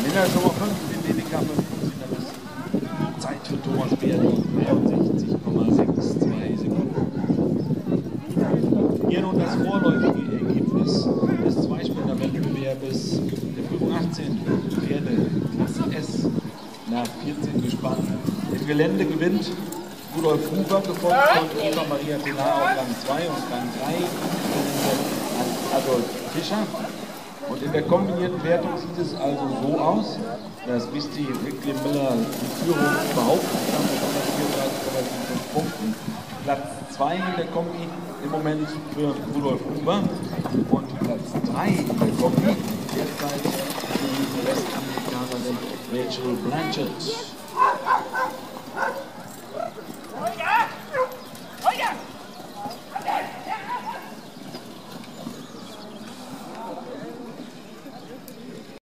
Männer Nummer 5 in den DDK 5-Finalisten. Zeit für Thomas Beerling, 63,62 Sekunden. Hier nun das vorläufige Ergebnis des Zweispänner-Wettbewerbes der Prüfung 18 Pferde Klasse S nach 14 Gespann. Im Gelände gewinnt Rudolf Huber, gefolgt von Eva Maria Pilar auf Rang 2 und Rang 3 an Adolf Fischer. Und in der kombinierten Wertung sieht es also so aus, dass Misty Wickley Miller die Führung behaupten kann mit 134,75 Punkten. Platz 2 in der Kombi im Moment für Rudolf Huber und Platz 3 in der Kombi derzeit für die US-Amerikanerin Rachel Blanchett.